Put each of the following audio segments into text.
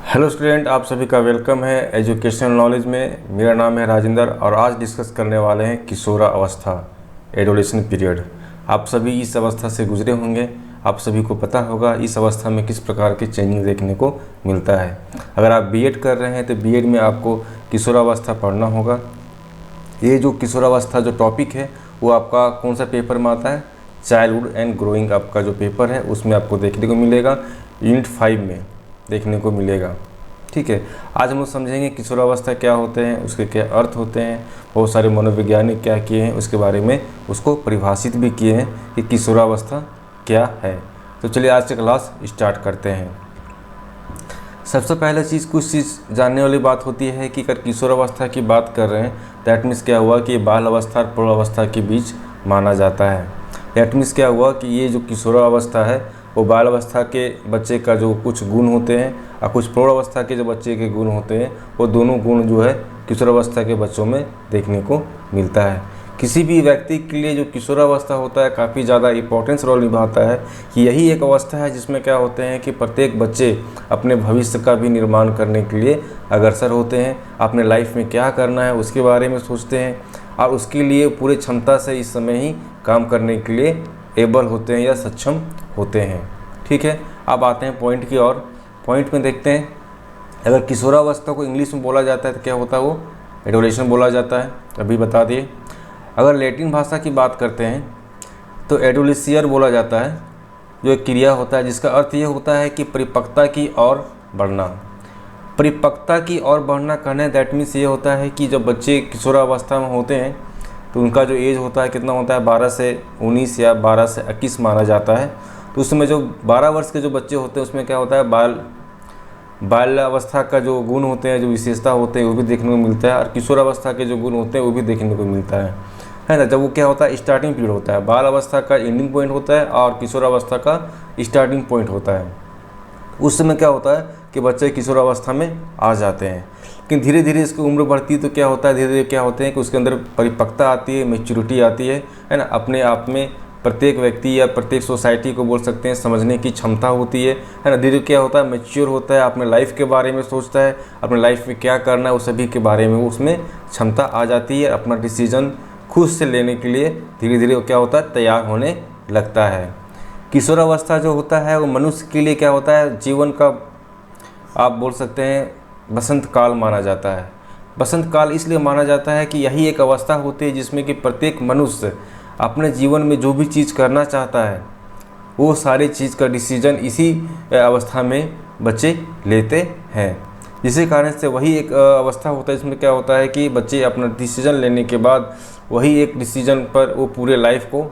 Hello student, आप सभी का वेलकम है एजुकेशनल नॉलेज में। मेरा नाम है राजेंद्र और आज डिस्कस करने वाले हैं किशोरा अवस्था, एडोलेशन पीरियड। आप सभी इस अवस्था से गुजरे होंगे। आप सभी को पता होगा इस अवस्था में किस प्रकार की चेंजिंग देखने को मिलता है। अगर आप बीएड कर रहे हैं तो बीएड में आपको किशोरावस्था पढ़ना होगा। ये जो किशोरावस्था जो टॉपिक है वो आपका कौन सा पेपर में आता है? चाइल्डहुड एंड ग्रोइंग आपका जो पेपर है उसमें आपको देखने को मिलेगा, यूनिट 5 में देखने को मिलेगा। ठीक है, आज हम लोग समझेंगे किशोरावस्था क्या होते हैं, उसके क्या अर्थ होते हैं, बहुत सारे मनोवैज्ञानिक क्या किए हैं उसके बारे में उसको परिभाषित भी किए हैं कि किशोरावस्था क्या है। तो चलिए आज की क्लास स्टार्ट करते हैं। सबसे पहले कुछ चीज़ जानने वाली बात होती है कि अगर किशोरावस्था की बात कर रहे हैं दैट मीन्स क्या हुआ कि बाल अवस्था और प्रौढ़ावस्था के बीच माना जाता है। दैट मीन्स क्या हुआ कि ये जो किशोरावस्था है वो बाल अवस्था के बच्चे का जो कुछ गुण होते हैं और कुछ प्रौढ़ावस्था के जो बच्चे के गुण होते हैं वो दोनों गुण जो है किशोरावस्था के बच्चों में देखने को मिलता है। किसी भी व्यक्ति के लिए जो किशोरावस्था होता है काफ़ी ज़्यादा इंपॉर्टेंस रोल निभाता है कि यही एक अवस्था है जिसमें क्या होते हैं कि प्रत्येक बच्चे अपने भविष्य का भी निर्माण करने के लिए अग्रसर होते हैं, अपने लाइफ में क्या करना है उसके बारे में सोचते हैं और उसके लिए पूरे क्षमता से इस समय ही काम करने के लिए एबल होते हैं या सक्षम होते हैं। ठीक है, अब आते हैं पॉइंट की ओर। पॉइंट में देखते हैं, अगर किशोरावस्था को इंग्लिश में बोला जाता है तो क्या होता है? वो एडोलेशन बोला जाता है। अभी बता दिए। अगर लैटिन भाषा की बात करते हैं तो एडोलिसियर बोला जाता है, जो एक क्रिया होता है जिसका अर्थ ये होता है कि परिपक्वता की ओर बढ़ना। परिपक्वता की ओर बढ़ना कहने दैट मीन्स ये होता है कि जब बच्चे किशोरावस्था में होते हैं तो उनका जो एज होता है कितना होता है? 12 से 19 या 12 से 21 माना जाता है। तो उसमें जो 12 वर्ष के जो बच्चे होते हैं उसमें क्या होता है? बाल अवस्था का जो गुण होते हैं, जो विशेषता होते हैं वो भी देखने को मिलता है और किशोरावस्था के जो गुण होते हैं वो भी देखने को मिलता है ना। जब वो क्या होता है? स्टार्टिंग पीरियड होता है। बाल अवस्था का एंडिंग पॉइंट होता है और किशोरावस्था का स्टार्टिंग पॉइंट होता है। उस समय क्या होता है कि बच्चे किशोरावस्था में आ जाते हैं, लेकिन धीरे धीरे इसकी उम्र बढ़ती है तो क्या होता है? धीरे धीरे क्या होते हैं कि उसके अंदर परिपक्वता आती है, मैच्योरिटी आती है ना। अपने आप में प्रत्येक व्यक्ति या प्रत्येक सोसाइटी को बोल सकते हैं समझने की क्षमता होती है ना। धीरे क्या होता है? मैच्योर होता है, अपने लाइफ के बारे में सोचता है, अपने लाइफ में क्या करना है उस सभी के बारे में उसमें क्षमता आ जाती है। अपना डिसीजन खुद से लेने के लिए धीरे धीरे क्या होता है? तैयार होने लगता है। किशोरावस्था जो होता है वो मनुष्य के लिए क्या होता है? जीवन का आप बोल सकते हैं बसंत काल माना जाता है। बसंत काल इसलिए माना जाता है कि यही एक अवस्था होती है जिसमें कि प्रत्येक मनुष्य अपने जीवन में जो भी चीज़ करना चाहता है वो सारी चीज़ का डिसीजन इसी अवस्था में बच्चे लेते हैं। जिसके कारण से वही एक अवस्था होता है जिसमें क्या होता है कि बच्चे अपना डिसीजन लेने के बाद वही एक डिसीजन पर वो पूरे लाइफ को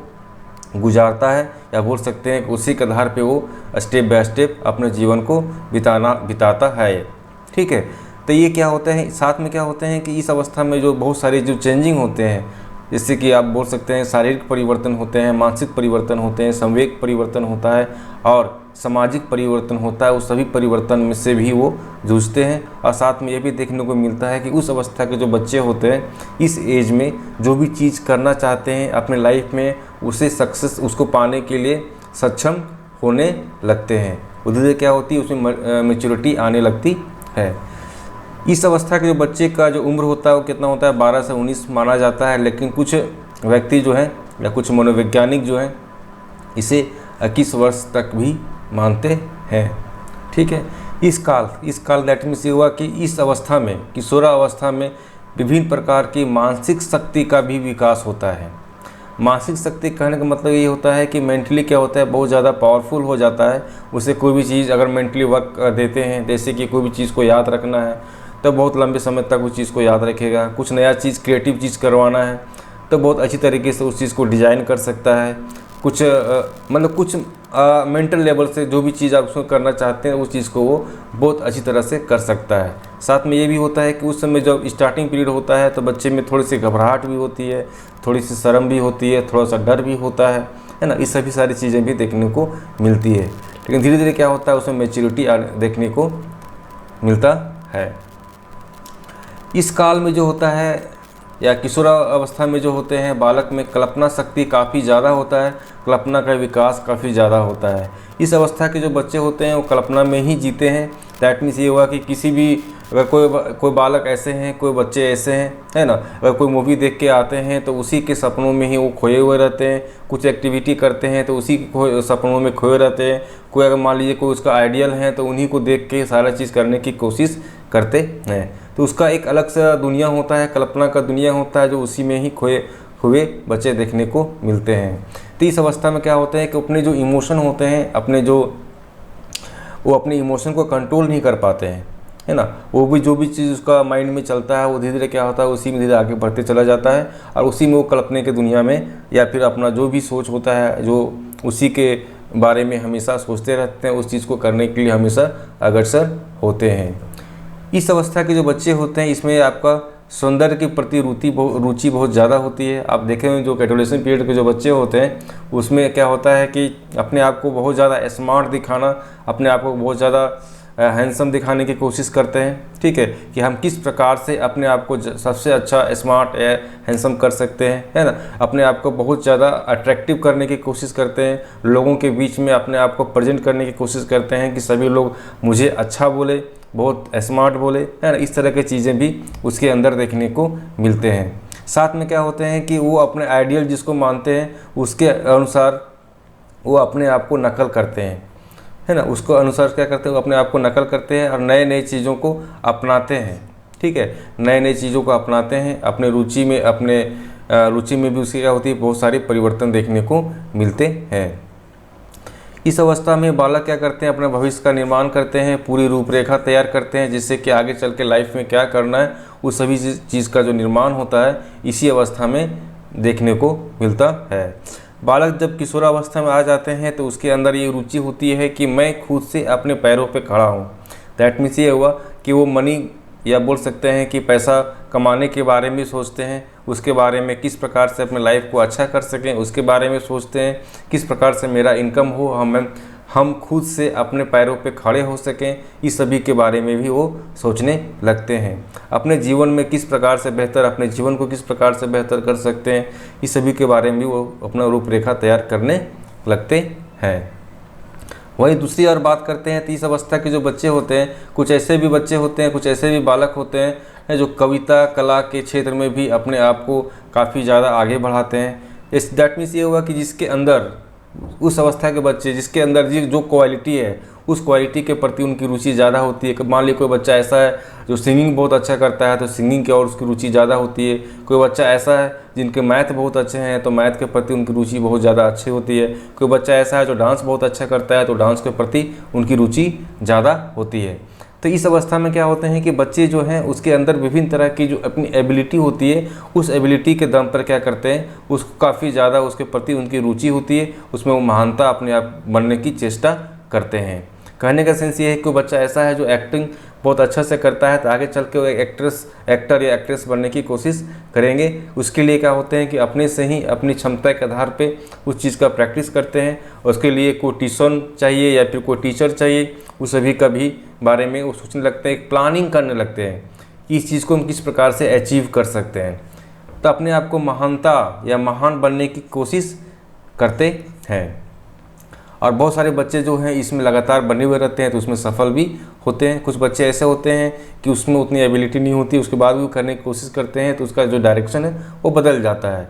गुजारता है, या बोल सकते हैं कि उसी के आधार पे वो स्टेप बाय स्टेप अपने जीवन को बिताता है। ठीक है, तो ये क्या होते हैं, साथ में क्या होते हैं कि इस अवस्था में जो बहुत सारे जो चेंजिंग होते हैं, जैसे कि आप बोल सकते हैं शारीरिक परिवर्तन होते हैं, मानसिक परिवर्तन होते हैं, संवेग परिवर्तन होता है और सामाजिक परिवर्तन होता है। उस सभी परिवर्तन में से भी वो जूझते हैं। और साथ में ये भी देखने को मिलता है कि उस अवस्था के जो बच्चे होते हैं इस एज में जो भी चीज़ करना चाहते हैं अपने लाइफ में उसे सक्सेस उसको पाने के लिए सक्षम होने लगते हैं। उधर क्या होती है? उसमें मैच्योरिटी आने लगती है। इस अवस्था के जो बच्चे का जो उम्र होता है वो कितना होता है? 12 से 19 माना जाता है, लेकिन कुछ व्यक्ति जो हैं या कुछ मनोवैज्ञानिक जो हैं इसे 21 वर्ष तक भी मानते हैं। ठीक है, इस काल दैट मीन्स ये हुआ कि इस अवस्था में किशोरावस्था में विभिन्न प्रकार की मानसिक शक्ति का भी विकास होता है। मानसिक शक्ति कहने का मतलब ये होता है कि मेंटली क्या होता है? बहुत ज़्यादा पावरफुल हो जाता है। उसे कोई भी चीज़ अगर मेंटली वर्क देते हैं, जैसे कि कोई भी चीज़ को याद रखना है तो बहुत लंबे समय तक उस चीज़ को याद रखेगा। कुछ नया चीज़ क्रिएटिव चीज़ करवाना है तो बहुत अच्छी तरीके से उस चीज़ को डिज़ाइन कर सकता है। कुछ मतलब कुछ मेंटल लेवल से जो भी चीज़ आप उसको करना चाहते हैं उस चीज़ को वो बहुत अच्छी तरह से कर सकता है। साथ में ये भी होता है कि उस समय जब स्टार्टिंग पीरियड होता है तो बच्चे में थोड़ी सी घबराहट भी होती है, थोड़ी सी शर्म भी होती है, थोड़ा सा डर भी होता है ना। इस सभी सारी चीज़ें भी देखने को मिलती है, लेकिन धीरे धीरे क्या होता है उसमें मैच्योरिटी देखने को मिलता है। इस काल में जो होता है या किशोरावस्था में जो होते हैं बालक में कल्पना शक्ति काफ़ी ज़्यादा होता है, कल्पना का विकास काफ़ी ज़्यादा होता है। इस अवस्था के जो बच्चे होते हैं वो कल्पना में ही जीते हैं। दैट मीन्स ये हुआ कि किसी भी अगर कोई बालक ऐसे हैं, कोई बच्चे ऐसे हैं, है ना, अगर कोई मूवी देख के आते हैं तो उसी के सपनों में ही वो खोए हुए रहते हैं। कुछ एक्टिविटी करते हैं तो उसी के सपनों में खोए रहते हैं। कोई अगर मान लीजिए कोई उसका आइडियल है तो उन्हीं को देख के सारा चीज़ करने की कोशिश करते हैं। तो उसका एक अलग सा दुनिया होता है, कल्पना का दुनिया होता है, जो उसी में ही खोए हुए बच्चे देखने को मिलते हैं। तो इस अवस्था में क्या होता है कि अपने जो इमोशन होते हैं, वो अपने इमोशन को कंट्रोल नहीं कर पाते हैं, है ना। वो भी जो भी चीज़ उसका माइंड में चलता है वो धीरे धीरे क्या होता है, उसी में धीरे आगे बढ़ते चला जाता है और उसी में वो कल्पने के दुनिया में या फिर अपना जो भी सोच होता है, जो उसी के बारे में हमेशा सोचते रहते हैं, उस चीज़ को करने के लिए हमेशा अग्रसर होते हैं। इस अवस्था के जो बच्चे होते हैं इसमें आपका सौंदर्य के प्रति रुचि बहुत ज़्यादा होती है। आप देखें जो एडोलेसेंस पीरियड के जो बच्चे होते हैं उसमें क्या होता है कि अपने आप को बहुत ज़्यादा स्मार्ट दिखाना, अपने आप को बहुत ज़्यादा हैंडसम दिखाने की कोशिश करते हैं, ठीक है, कि हम किस प्रकार से अपने आप को सबसे अच्छा स्मार्ट या हैंडसम कर सकते हैं, है ना। अपने आप को बहुत ज़्यादा अट्रैक्टिव करने की कोशिश करते हैं, लोगों के बीच में अपने आप को प्रेजेंट करने की कोशिश करते हैं कि सभी लोग मुझे अच्छा बोले, बहुत स्मार्ट बोले, है ना। इस तरह की चीज़ें भी उसके अंदर देखने को मिलते हैं। साथ में क्या होते हैं कि वो अपने आइडियल जिसको मानते हैं उसके अनुसार वो अपने आप को नकल करते हैं, है ना। उसको अनुसार क्या करते हैं, वो अपने आप को नकल करते हैं और नए नए चीज़ों को अपनाते हैं, ठीक है, नए नए चीज़ों को अपनाते हैं। अपने रुचि में भी उसकी क्या होती है, बहुत सारे परिवर्तन देखने को मिलते हैं। इस अवस्था में बालक क्या करते हैं, अपने भविष्य का निर्माण करते हैं, पूरी रूपरेखा तैयार करते हैं, जिससे कि आगे चल के लाइफ में क्या करना है उस सभी चीज़ का जो निर्माण होता है इसी अवस्था में देखने को मिलता है। बालक जब किशोरावस्था में आ जाते हैं तो उसके अंदर ये रुचि होती है कि मैं खुद से अपने पैरों पे खड़ा हूँ। दैट मीन्स ये हुआ कि वो मनी या बोल सकते हैं कि पैसा कमाने के बारे में सोचते हैं, उसके बारे में किस प्रकार से अपने लाइफ को अच्छा कर सकें उसके बारे में सोचते हैं, किस प्रकार से मेरा इनकम हो, हम खुद से अपने पैरों पे खड़े हो सकें, इस सभी के बारे में भी वो सोचने लगते हैं। अपने जीवन में किस प्रकार से अपने जीवन को किस प्रकार से बेहतर कर सकते हैं, इस सभी के बारे में भी वो अपना रूपरेखा तैयार करने लगते हैं। वहीं दूसरी और बात करते हैं, 30 अवस्था के जो बच्चे होते हैं, कुछ ऐसे भी बच्चे होते हैं, कुछ ऐसे भी बालक होते हैं जो कविता कला के क्षेत्र में भी अपने आप को काफ़ी ज़्यादा आगे बढ़ाते हैं। इस दैट मीन्स ये हुआ कि जिसके अंदर उस अवस्था के बच्चे जिसके अंदर जो क्वालिटी है उस क्वालिटी के प्रति उनकी रुचि ज़्यादा होती है। मान लीजिए कोई बच्चा ऐसा है जो सिंगिंग बहुत अच्छा करता है तो सिंगिंग की ओर उसकी रुचि ज़्यादा होती है। कोई बच्चा ऐसा है जिनके मैथ बहुत अच्छे हैं तो मैथ के प्रति उनकी रुचि बहुत ज़्यादा अच्छी होती है। कोई बच्चा ऐसा है जो डांस बहुत अच्छा करता है तो डांस के प्रति उनकी रुचि ज़्यादा होती है। तो इस अवस्था में क्या होते हैं कि बच्चे जो हैं उसके अंदर विभिन्न तरह की जो अपनी एबिलिटी होती है उस एबिलिटी के दम पर क्या करते हैं, उसको काफ़ी ज़्यादा उसके प्रति उनकी रुचि होती है, उसमें वो महानता अपने आप बनने की चेष्टा करते हैं। कहने का सेंस ये है कि कोई बच्चा ऐसा है जो एक्टिंग बहुत अच्छा से करता है तो आगे चल के वो एक्टर या एक्ट्रेस बनने की कोशिश करेंगे। उसके लिए क्या होते हैं कि अपने से ही अपनी क्षमता के आधार पे उस चीज़ का प्रैक्टिस करते हैं। उसके लिए कोई ट्यूशन चाहिए या फिर कोई टीचर चाहिए, उस सभी का भी बारे में वो सोचने लगते हैं, प्लानिंग करने लगते हैं कि इस चीज़ को हम किस प्रकार से अचीव कर सकते हैं। तो अपने आप को महानता या महान बनने की कोशिश करते हैं। और बहुत सारे बच्चे जो हैं इसमें लगातार बने हुए रहते हैं तो उसमें सफल भी होते हैं। कुछ बच्चे ऐसे होते हैं कि उसमें उतनी एबिलिटी नहीं होती, उसके बाद भी वो करने की कोशिश करते हैं तो उसका जो डायरेक्शन है वो बदल जाता है।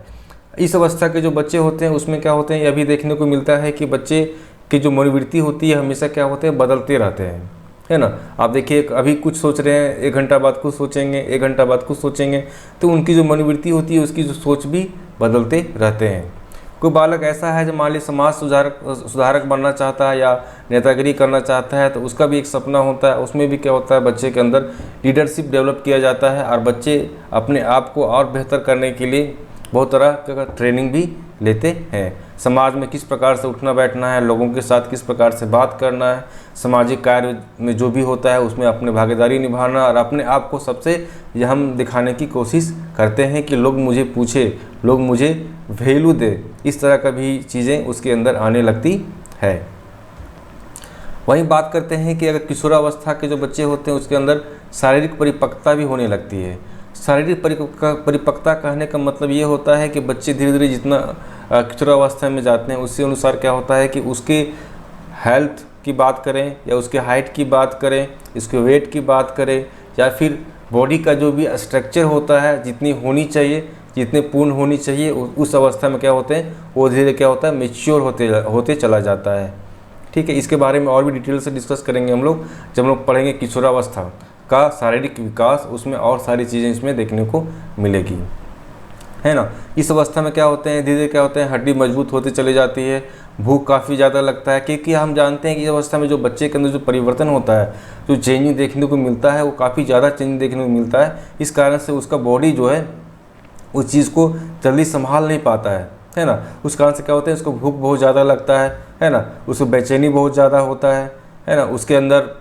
इस अवस्था के जो बच्चे होते हैं उसमें क्या होते हैं, ये अभी देखने को मिलता है कि बच्चे की जो मनोवृत्ति होती है हमेशा क्या होते हैं, बदलते रहते हैं, है ना। आप देखिए अभी कुछ सोच रहे हैं, 1 घंटा बाद कुछ सोचेंगे, 1 घंटा बाद कुछ सोचेंगे, तो उनकी जो मनोवृत्ति होती है उसकी जो सोच भी बदलते रहते हैं। कोई बालक ऐसा है जो मान लीजिए समाज सुधारक बनना चाहता है या नेतागिरी करना चाहता है तो उसका भी एक सपना होता है। उसमें भी क्या होता है, बच्चे के अंदर लीडरशिप डेवलप किया जाता है और बच्चे अपने आप को और बेहतर करने के लिए बहुत तरह का ट्रेनिंग भी लेते हैं। समाज में किस प्रकार से उठना बैठना है, लोगों के साथ किस प्रकार से बात करना है, सामाजिक कार्य में जो भी होता है उसमें अपनी भागीदारी निभाना और अपने आप को सबसे अहम दिखाने की कोशिश करते हैं कि लोग मुझे पूछे, लोग मुझे वैल्यू दे, इस तरह का भी चीज़ें उसके अंदर आने लगती है। वहीं बात करते हैं कि अगर किशोरावस्था के जो बच्चे होते हैं उसके अंदर शारीरिक परिपक्वता भी होने लगती है। शारीरिक परिपक्वता कहने का मतलब ये होता है कि बच्चे धीरे धीरे जितना किशोरावस्था में जाते हैं उसके अनुसार क्या होता है कि उसके हेल्थ की बात करें या उसके हाइट की बात करें, इसके वेट की बात करें, या फिर बॉडी का जो भी स्ट्रक्चर होता है जितनी होनी चाहिए, जितने पूर्ण होनी चाहिए, उस अवस्था में क्या होते हैं वो धीरे क्या होता है मेच्योर होते चला जाता है। ठीक है, इसके बारे में और भी डिटेल से डिस्कस करेंगे हम लोग जब हम लोग पढ़ेंगे किशोरावस्था का शारीरिक विकास, उसमें और सारी चीज़ें इसमें देखने को मिलेगी, है ना। इस अवस्था में क्या होते हैं धीरे धीरे क्या होते हैं हड्डी मजबूत होती चली जाती है, भूख काफ़ी ज़्यादा लगता है, क्योंकि हम जानते हैं कि इस अवस्था में जो बच्चे के अंदर जो परिवर्तन होता है, जो चेंजिंग देखने को मिलता है वो काफ़ी ज़्यादा चेंजिंग देखने को मिलता है। इस कारण से उसका बॉडी जो है उस चीज़ को जल्दी संभाल नहीं पाता है ना। उस कारण से क्या होता है उसको भूख बहुत ज़्यादा लगता है ना, उसको बेचैनी बहुत ज़्यादा होता है ना, उसके अंदर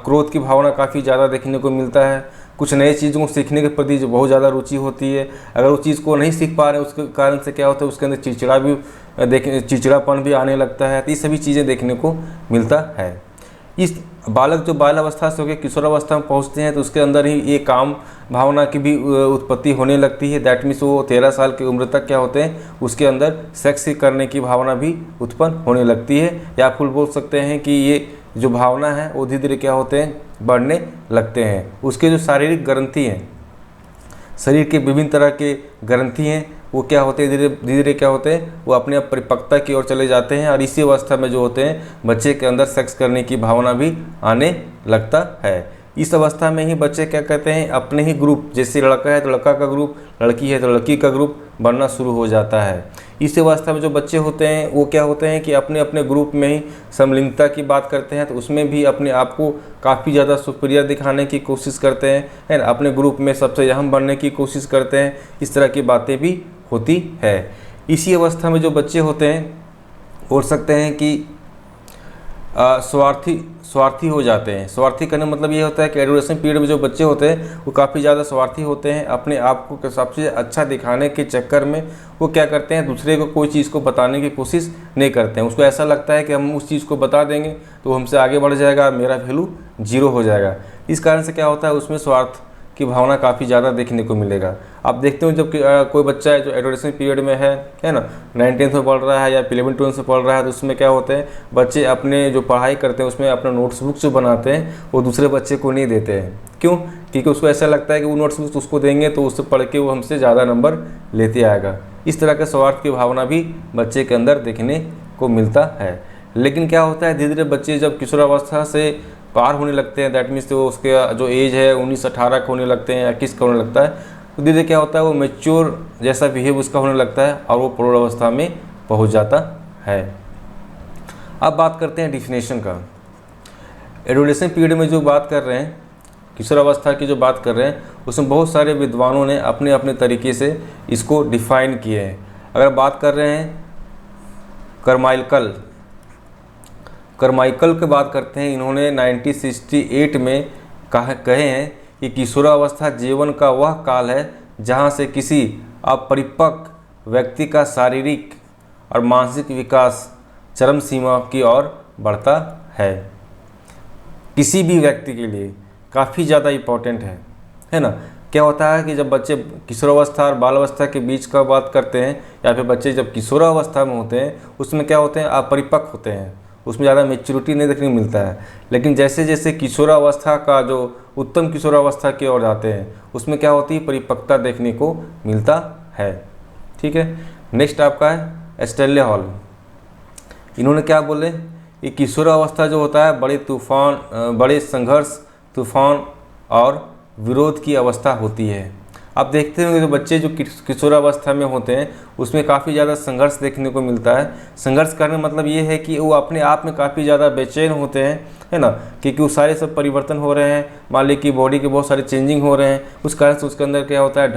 क्रोध की भावना काफ़ी ज़्यादा देखने को मिलता है, कुछ नए चीज़ों को सीखने के प्रति जो बहुत ज़्यादा रुचि होती है। अगर उस चीज़ को नहीं सीख पा रहे उसके कारण से क्या होता है उसके अंदर चिड़चिड़ापन भी आने लगता है। तो ये सभी चीज़ें देखने को मिलता है। इस बालक जो बाल अवस्था से होकर किशोरावस्था में पहुंचते हैं तो उसके अंदर ही ये काम भावना की भी उत्पत्ति होने लगती है। दैट मीन्स वो 13 साल की उम्र तक क्या होते हैं उसके अंदर सेक्स करने की भावना भी उत्पन्न होने लगती है, या फिर बोल सकते हैं कि ये जो भावना है वो धीरे धीरे क्या होते हैं बढ़ने लगते हैं। उसके जो शारीरिक ग्रंथि हैं, शरीर के विभिन्न तरह के ग्रंथि हैं, वो क्या होते हैं धीरे धीरे क्या होते हैं वो अपने आप परिपक्वता की ओर चले जाते हैं, और इसी अवस्था में जो होते हैं बच्चे के अंदर सेक्स करने की भावना भी आने लगता है। इस अवस्था में ही बच्चे क्या कहते हैं अपने ही ग्रुप, जैसे लड़का है तो लड़का का ग्रुप, लड़की है तो लड़की का ग्रुप बनना शुरू हो जाता है। इस अवस्था में जो बच्चे होते हैं वो क्या होते हैं कि अपने अपने ग्रुप में ही समलिंगता की बात करते हैं, तो उसमें भी अपने आप को काफ़ी ज़्यादा सुपीरियर दिखाने की कोशिश करते हैं, है ना, अपने ग्रुप में सबसे अहम बनने की कोशिश करते हैं। इस तरह की बातें भी होती है। इसी अवस्था में जो बच्चे होते हैं बोल सकते हैं कि स्वार्थी हो जाते हैं। स्वार्थी करने मतलब ये होता है कि एडोलेसेंस पीरियड में जो बच्चे होते हैं वो काफ़ी ज़्यादा स्वार्थी होते हैं। अपने आप को सबसे अच्छा दिखाने के चक्कर में वो क्या करते हैं दूसरे को कोई चीज़ को बताने की कोशिश नहीं करते हैं। उसको ऐसा लगता है कि हम उस चीज़ को बता देंगे तो वो हमसे आगे बढ़ जाएगा, मेरा वैल्यू 0 हो जाएगा। इस कारण से क्या होता है उसमें स्वार्थ की भावना काफ़ी ज़्यादा देखने को मिलेगा। आप देखते हो जब कोई बच्चा है जो एडोलेसेंस पीरियड में है ना, 9th में पढ़ रहा है या 11th 12th में पढ़ रहा है, तो उसमें क्या होते हैं बच्चे अपने जो पढ़ाई करते हैं उसमें अपना नोट्सबुक जो बनाते हैं वो दूसरे बच्चे को नहीं देते हैं। क्यों? क्योंकि उसको ऐसा लगता है कि वो नोट्सबुक उसको देंगे तो उससे पढ़ के वो हमसे ज़्यादा नंबर लेते आएगा। इस तरह का स्वार्थ की भावना भी बच्चे के अंदर देखने को मिलता है। लेकिन क्या होता है धीरे धीरे बच्चे जब किशोरावस्था से पार होने लगते हैं, दैट मीन्स तो उसके जो एज है 19-18 का होने लगते हैं या 21 का होने लगता है, तो धीरे धीरे क्या होता है वो मैच्योर जैसा बिहेव उसका होने लगता है और वो प्रौढ़ अवस्था में पहुंच जाता है। अब बात करते हैं डिफिनेशन का। एडोलेसेंस पीरियड में जो बात कर रहे हैं, किशोरावस्था की जो बात कर रहे हैं, उसमें बहुत सारे विद्वानों ने अपने अपने तरीके से इसको डिफाइन किए हैं। अगर बात कर रहे हैं करमाइकल की बात करते हैं, इन्होंने 1968 में कहे हैं कि किशोरावस्था जीवन का वह काल है जहां से किसी अपरिपक्व व्यक्ति का शारीरिक और मानसिक विकास चरम सीमा की ओर बढ़ता है। किसी भी व्यक्ति के लिए काफ़ी ज़्यादा इम्पोर्टेंट है ना। क्या होता है कि जब बच्चे किशोरावस्था और बाल अवस्था के बीच का बात करते हैं या फिर बच्चे जब किशोरावस्था में होते हैं उसमें क्या होते हैं अपरिपक्व होते हैं, उसमें ज़्यादा मैच्योरिटी नहीं देखने को मिलता है। लेकिन जैसे जैसे किशोरावस्था का जो उत्तम किशोरावस्था की ओर जाते हैं उसमें क्या होती है परिपक्वता देखने को मिलता है। ठीक है, नेक्स्ट आपका है स्टैनले हॉल। इन्होंने क्या बोले कि किशोरावस्था जो होता है बड़े संघर्ष, तूफान और विरोध की अवस्था होती है। आप देखते होंगे जो बच्चे जो किशोरावस्था में होते हैं उसमें काफ़ी ज़्यादा संघर्ष देखने को मिलता है। संघर्ष करने मतलब ये है कि वो अपने आप में काफ़ी ज़्यादा बेचैन होते हैं, है ना, क्योंकि वो सारे सब परिवर्तन हो रहे हैं, मान ली कि बॉडी के बहुत सारे चेंजिंग हो रहे हैं। उस कारण से उसके अंदर क्या होता है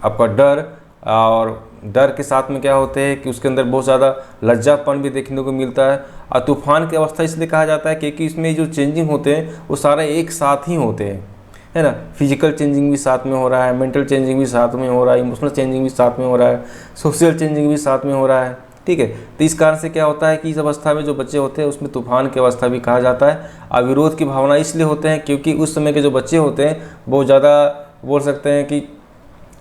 आपका डर, और डर के साथ में क्या होते हैं कि उसके अंदर बहुत ज़्यादा लज्जापन भी देखने को मिलता है। और तूफान की अवस्था इसलिए कहा जाता है क्योंकि इसमें जो चेंजिंग होते हैं वो सारे एक साथ ही होते हैं, है ना। फिजिकल चेंजिंग भी साथ में हो रहा है, मेंटल चेंजिंग भी साथ में हो रहा है, इमोशनल चेंजिंग भी साथ में हो रहा है, सोशल चेंजिंग भी साथ में हो रहा है। ठीक है, तो इस कारण से क्या होता है कि इस अवस्था में जो बच्चे होते हैं उसमें तूफान की अवस्था भी कहा जाता है। और विरोध की भावना इसलिए होते हैं क्योंकि उस समय के जो बच्चे होते हैं बहुत ज़्यादा बोल सकते हैं कि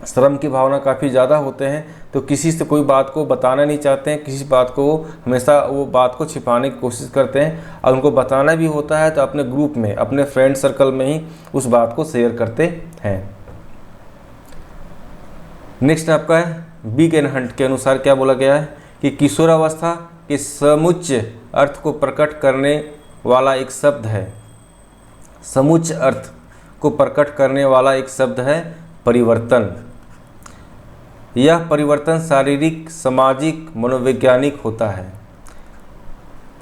शर्म की भावना काफ़ी ज़्यादा होते हैं, तो किसी से कोई बात को बताना नहीं चाहते हैं, किसी बात को हमेशा वो बात को छिपाने की कोशिश करते हैं, और उनको बताना भी होता है तो अपने ग्रुप में, अपने फ्रेंड सर्कल में ही उस बात को शेयर करते हैं। नेक्स्ट आपका है बिग एंड हंट के अनुसार क्या बोला गया है कि किशोरावस्था के समुच्च अर्थ को प्रकट करने वाला एक शब्द है, समुच्च अर्थ को प्रकट करने वाला एक शब्द है परिवर्तन। यह परिवर्तन शारीरिक, सामाजिक, मनोवैज्ञानिक होता है।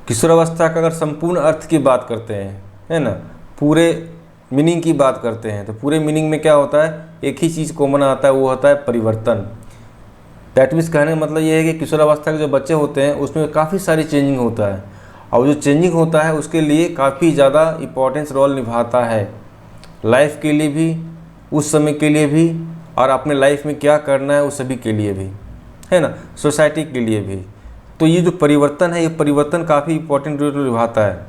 किशोरावस्था का अगर संपूर्ण अर्थ की बात करते हैं, है ना, पूरे मीनिंग की बात करते हैं, तो पूरे मीनिंग में क्या होता है, एक ही चीज़ कॉमन आता है, वो होता है परिवर्तन। दैट मीन्स कहने का मतलब ये है कि किशोरावस्था के जो बच्चे होते हैं उसमें काफ़ी सारी चेंजिंग होता है, और जो चेंजिंग होता है उसके लिए काफ़ी ज़्यादा इम्पोर्टेंस रोल निभाता है, लाइफ के लिए भी, उस समय के लिए भी, और अपने लाइफ में क्या करना है उस सभी के लिए भी, है ना, सोसाइटी के लिए भी। तो ये जो परिवर्तन है, ये परिवर्तन काफ़ी इम्पोर्टेंट रोल निभाता है।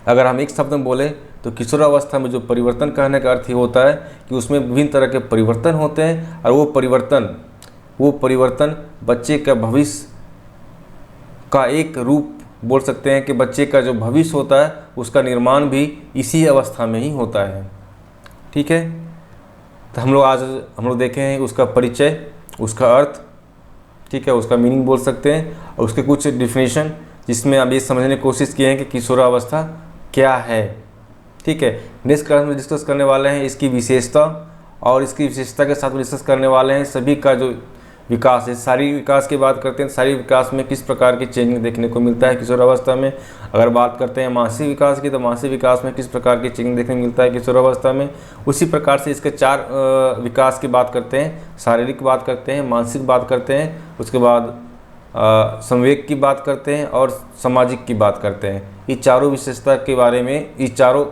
अगर हम एक शब्द में बोले तो किशोरावस्था में जो परिवर्तन कहने का अर्थ ये होता है कि उसमें विभिन्न तरह के परिवर्तन होते हैं, और वो परिवर्तन बच्चे का भविष्य का एक रूप बोल सकते हैं कि बच्चे का जो भविष्य होता है उसका निर्माण भी इसी अवस्था में ही होता है। ठीक है, तो हम लोग देखे हैं उसका परिचय, उसका अर्थ, ठीक है, उसका मीनिंग बोल सकते हैं, और उसके कुछ डिफिनेशन जिसमें अब ये समझने की कोशिश किए हैं कि किशोरावस्था क्या है। ठीक है, नेक्स्ट क्लास में डिस्कस करने वाले हैं इसकी विशेषता, और इसकी विशेषता के साथ में डिस्कस करने वाले हैं सभी का जो विकास है, शारीरिक विकास की बात करते हैं, शारीरिक विकास में किस प्रकार की चेंजिंग देखने को मिलता है किशोरावस्था में। अगर बात करते हैं मानसिक विकास की, तो मानसिक विकास में किस प्रकार की चेंजिंग देखने को मिलता है किशोरावस्था में। उसी प्रकार से इसके 4 विकास की बात करते हैं, शारीरिक बात करते हैं, मानसिक बात करते हैं, उसके बाद संवेग की बात करते हैं, और सामाजिक की बात करते हैं। ये चारों विशेषता के बारे में, ये चारों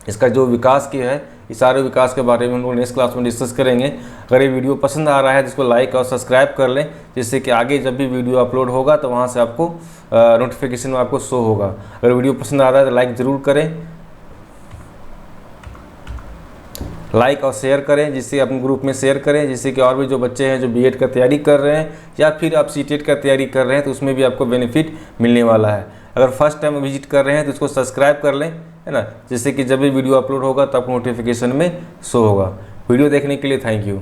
इसका जो विकास की है, इस सारे विकास के बारे में हम लोग नेक्स्ट क्लास में डिस्कस करेंगे। अगर ये वीडियो पसंद आ रहा है तो इसको लाइक और सब्सक्राइब कर लें, जिससे कि आगे जब भी वीडियो अपलोड होगा तो वहाँ से आपको नोटिफिकेशन में आपको शो होगा। अगर वीडियो पसंद आ रहा है तो लाइक ज़रूर करें, लाइक और शेयर करें, जिससे अपने ग्रुप में शेयर करें, जिससे कि और भी जो बच्चे हैं जो बीएड का तैयारी कर रहे हैं या फिर आप सीटेट का तैयारी कर रहे हैं तो उसमें भी आपको बेनिफिट मिलने वाला है। अगर फर्स्ट टाइम विजिट कर रहे हैं तो इसको सब्सक्राइब कर लें, है ना, जिससे कि जब भी वीडियो अपलोड होगा तो आपको नोटिफिकेशन में शो होगा। वीडियो देखने के लिए थैंक यू।